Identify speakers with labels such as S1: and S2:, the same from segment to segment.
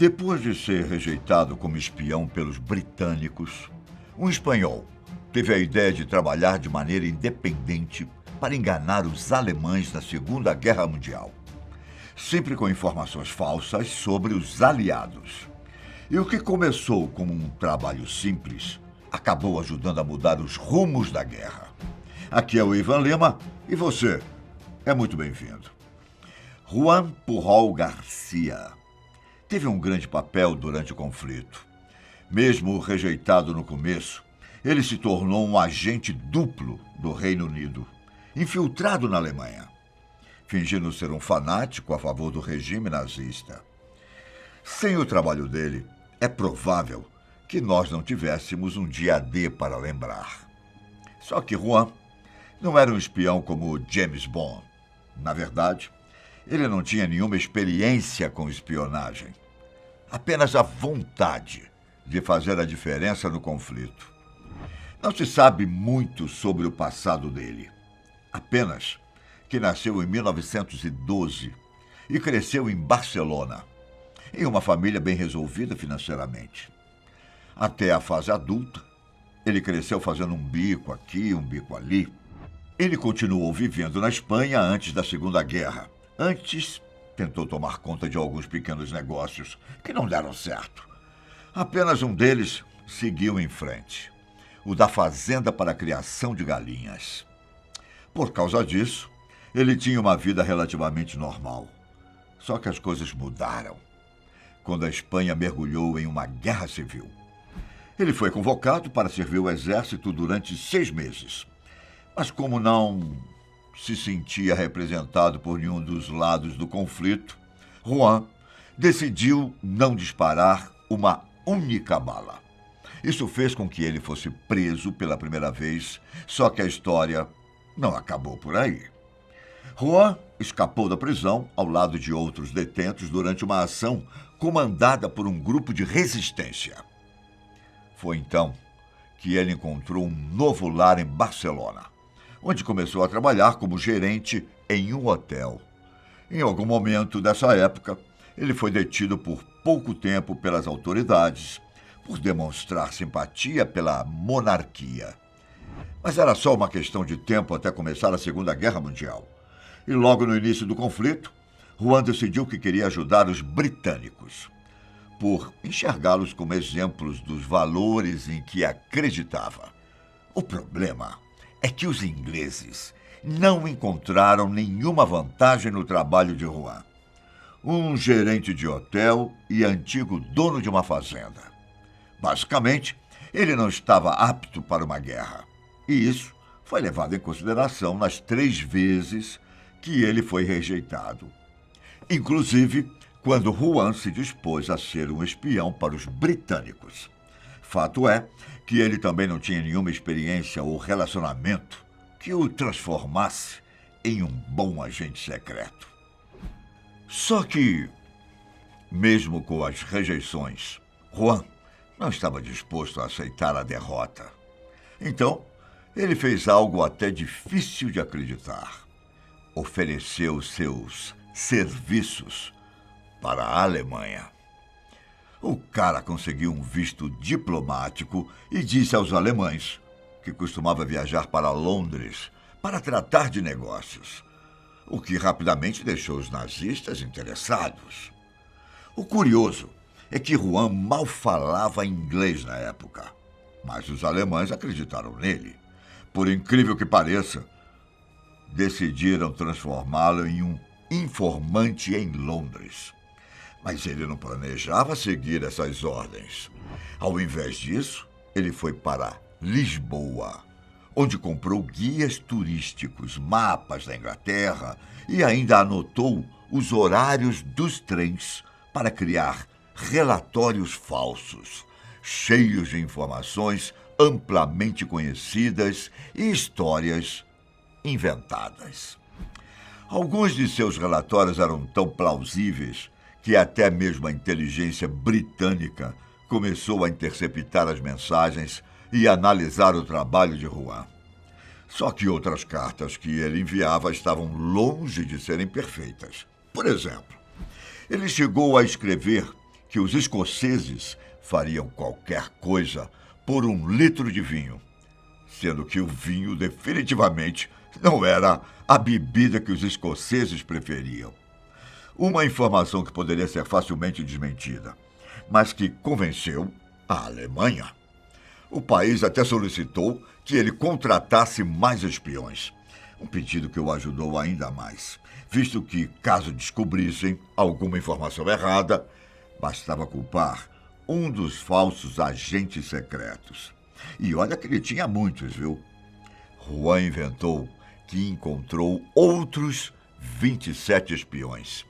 S1: Depois de ser rejeitado como espião pelos britânicos, um espanhol teve a ideia de trabalhar de maneira independente para enganar os alemães na Segunda Guerra Mundial, sempre com informações falsas sobre os aliados. E o que começou como um trabalho simples, acabou ajudando a mudar os rumos da guerra. Aqui é o Ivan Lima e você é muito bem-vindo. Juan Pujol Garcia teve um grande papel durante o conflito. Mesmo rejeitado no começo, ele se tornou um agente duplo do Reino Unido, infiltrado na Alemanha, fingindo ser um fanático a favor do regime nazista. Sem o trabalho dele, é provável que nós não tivéssemos um dia D para lembrar. Só que Juan não era um espião como James Bond. Na verdade, ele não tinha nenhuma experiência com espionagem. Apenas a vontade de fazer a diferença no conflito. Não se sabe muito sobre o passado dele. Apenas que nasceu em 1912 e cresceu em Barcelona, em uma família bem resolvida financeiramente. Até a fase adulta, ele cresceu fazendo um bico aqui, um bico ali. Ele continuou vivendo na Espanha antes da Segunda Guerra. Antes, tentou tomar conta de alguns pequenos negócios que não deram certo. Apenas um deles seguiu em frente, o da fazenda para a criação de galinhas. Por causa disso, ele tinha uma vida relativamente normal. Só que as coisas mudaram quando a Espanha mergulhou em uma guerra civil. Ele foi convocado para servir o exército durante 6 meses. Mas como não se sentia representado por nenhum dos lados do conflito, Juan decidiu não disparar uma única bala. Isso fez com que ele fosse preso pela primeira vez, só que a história não acabou por aí. Juan escapou da prisão ao lado de outros detentos durante uma ação comandada por um grupo de resistência. Foi então que ele encontrou um novo lar em Barcelona, onde começou a trabalhar como gerente em um hotel. Em algum momento dessa época, ele foi detido por pouco tempo pelas autoridades por demonstrar simpatia pela monarquia. Mas era só uma questão de tempo até começar a Segunda Guerra Mundial. E logo no início do conflito, Juan decidiu que queria ajudar os britânicos, por enxergá-los como exemplos dos valores em que acreditava. O problema é que os ingleses não encontraram nenhuma vantagem no trabalho de Juan, um gerente de hotel e antigo dono de uma fazenda. Basicamente, ele não estava apto para uma guerra, e isso foi levado em consideração nas 3 vezes que ele foi rejeitado. Inclusive, quando Juan se dispôs a ser um espião para os britânicos. Fato é que ele também não tinha nenhuma experiência ou relacionamento que o transformasse em um bom agente secreto. Só que, mesmo com as rejeições, Juan não estava disposto a aceitar a derrota. Então, ele fez algo até difícil de acreditar. Ofereceu seus serviços para a Alemanha. O cara conseguiu um visto diplomático e disse aos alemães que costumava viajar para Londres para tratar de negócios, o que rapidamente deixou os nazistas interessados. O curioso é que Juan mal falava inglês na época, mas os alemães acreditaram nele. Por incrível que pareça, decidiram transformá-lo em um informante em Londres. Mas ele não planejava seguir essas ordens. Ao invés disso, ele foi para Lisboa, onde comprou guias turísticos, mapas da Inglaterra e ainda anotou os horários dos trens para criar relatórios falsos, cheios de informações amplamente conhecidas e histórias inventadas. Alguns de seus relatórios eram tão plausíveis que até mesmo a inteligência britânica começou a interceptar as mensagens e analisar o trabalho de Juan. Só que outras cartas que ele enviava estavam longe de serem perfeitas. Por exemplo, ele chegou a escrever que os escoceses fariam qualquer coisa por 1 litro de vinho, sendo que o vinho definitivamente não era a bebida que os escoceses preferiam. Uma informação que poderia ser facilmente desmentida, mas que convenceu a Alemanha. O país até solicitou que ele contratasse mais espiões, um pedido que o ajudou ainda mais, visto que, caso descobrissem alguma informação errada, bastava culpar um dos falsos agentes secretos. E olha que ele tinha muitos, viu? Juan inventou que encontrou outros 27 espiões,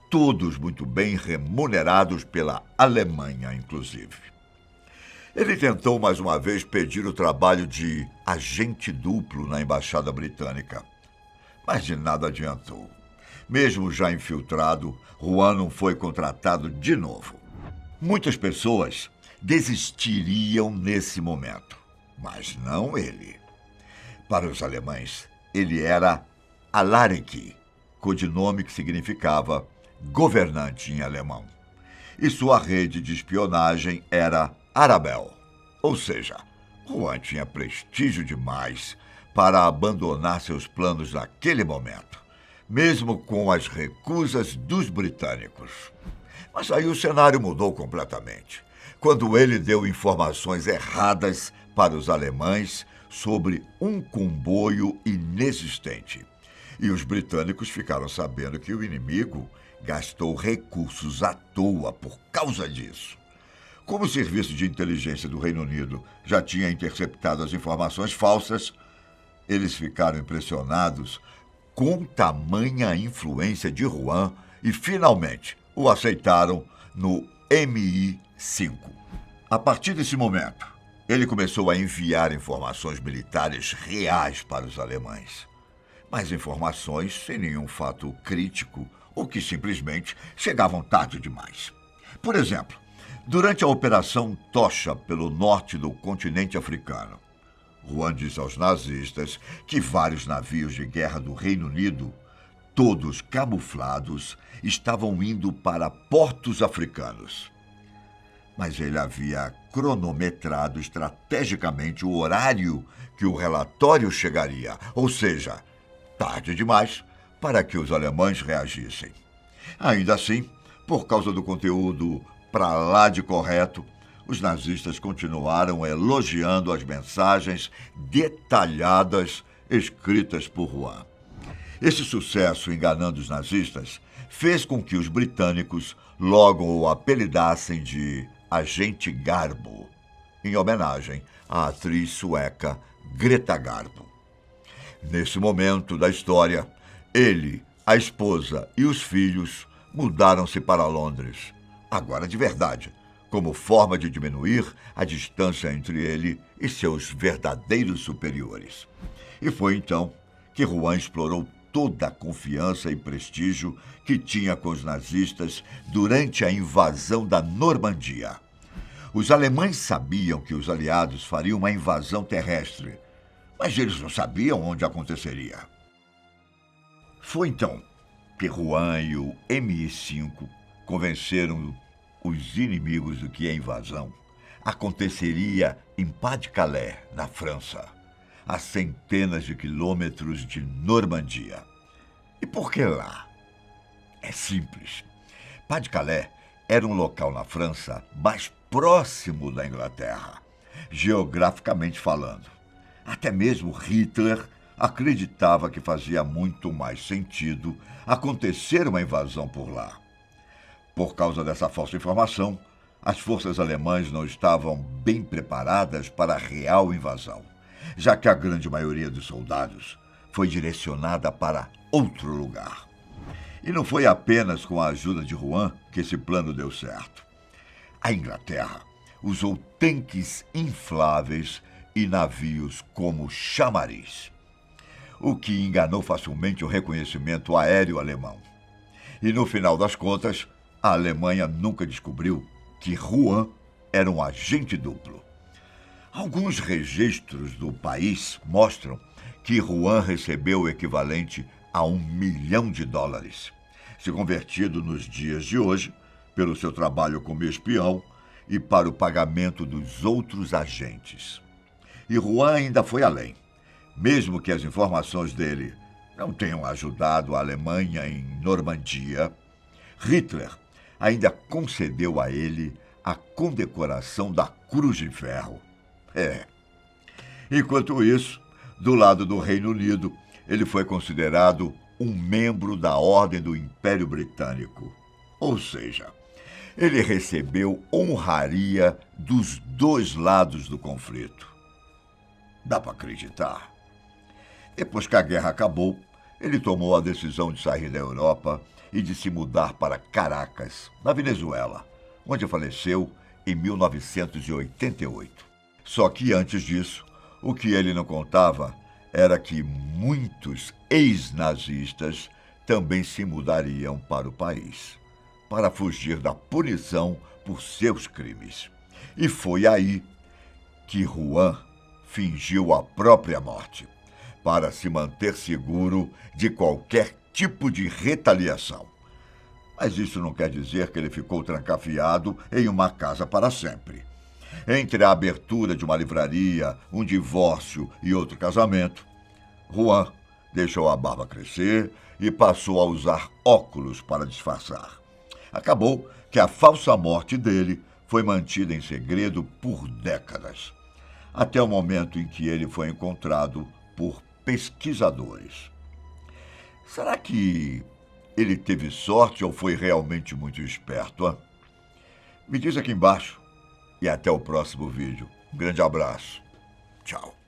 S1: todos muito bem remunerados pela Alemanha, inclusive. Ele tentou mais uma vez pedir o trabalho de agente duplo na Embaixada Britânica, mas de nada adiantou. Mesmo já infiltrado, Juan não foi contratado de novo. Muitas pessoas desistiriam nesse momento, mas não ele. Para os alemães, ele era Alaric, codinome que significava governante em alemão. E sua rede de espionagem era Arabel, ou seja, Juan tinha prestígio demais para abandonar seus planos naquele momento, mesmo com as recusas dos britânicos. Mas aí o cenário mudou completamente, quando ele deu informações erradas para os alemães sobre um comboio inexistente. E os britânicos ficaram sabendo que o inimigo gastou recursos à toa por causa disso. Como o serviço de inteligência do Reino Unido já tinha interceptado as informações falsas, eles ficaram impressionados com tamanha influência de Juan e, finalmente, o aceitaram no MI5. A partir desse momento, ele começou a enviar informações militares reais para os alemães, mas informações sem nenhum fato crítico ou que simplesmente chegavam tarde demais. Por exemplo, durante a Operação Tocha pelo norte do continente africano, Juan disse aos nazistas que vários navios de guerra do Reino Unido, todos camuflados, estavam indo para portos africanos. Mas ele havia cronometrado estrategicamente o horário que o relatório chegaria, ou seja, tarde demais para que os alemães reagissem. Ainda assim, por causa do conteúdo para lá de correto, os nazistas continuaram elogiando as mensagens detalhadas escritas por Juan. Esse sucesso enganando os nazistas fez com que os britânicos logo o apelidassem de Agente Garbo, em homenagem à atriz sueca Greta Garbo. Nesse momento da história, ele, a esposa e os filhos mudaram-se para Londres, agora de verdade, como forma de diminuir a distância entre ele e seus verdadeiros superiores. E foi então que Juan explorou toda a confiança e prestígio que tinha com os nazistas durante a invasão da Normandia. Os alemães sabiam que os aliados fariam uma invasão terrestre, mas eles não sabiam onde aconteceria. Foi então que Juan e o MI5 convenceram os inimigos de que a invasão aconteceria em Pas-de-Calais, na França, a centenas de quilômetros de Normandia. E por que lá? É simples. Pas-de-Calais era um local na França mais próximo da Inglaterra, geograficamente falando. Até mesmo Hitler acreditava que fazia muito mais sentido acontecer uma invasão por lá. Por causa dessa falsa informação, as forças alemãs não estavam bem preparadas para a real invasão, já que a grande maioria dos soldados foi direcionada para outro lugar. E não foi apenas com a ajuda de Juan que esse plano deu certo. A Inglaterra usou tanques infláveis e navios como chamariz, o que enganou facilmente o reconhecimento aéreo alemão. E no final das contas, a Alemanha nunca descobriu que Juan era um agente duplo. Alguns registros do país mostram que Juan recebeu o equivalente a $1 milhão. Se convertido nos dias de hoje, pelo seu trabalho como espião e para o pagamento dos outros agentes. E Juan ainda foi além. Mesmo que as informações dele não tenham ajudado a Alemanha em Normandia, Hitler ainda concedeu a ele a condecoração da Cruz de Ferro. Enquanto isso, do lado do Reino Unido, ele foi considerado um membro da Ordem do Império Britânico. Ou seja, ele recebeu honraria dos dois lados do conflito. Dá para acreditar? Depois que a guerra acabou, ele tomou a decisão de sair da Europa e de se mudar para Caracas, na Venezuela, onde faleceu em 1988. Só que antes disso, o que ele não contava era que muitos ex-nazistas também se mudariam para o país, para fugir da punição por seus crimes. E foi aí que Juan fingiu a própria morte, para se manter seguro de qualquer tipo de retaliação. Mas isso não quer dizer que ele ficou trancafiado em uma casa para sempre. Entre a abertura de uma livraria, um divórcio e outro casamento, Juan deixou a barba crescer e passou a usar óculos para disfarçar. Acabou que a falsa morte dele foi mantida em segredo por décadas, até o momento em que ele foi encontrado por pesquisadores. Será que ele teve sorte ou foi realmente muito esperto, hein? Me diz aqui embaixo e até o próximo vídeo. Um grande abraço. Tchau.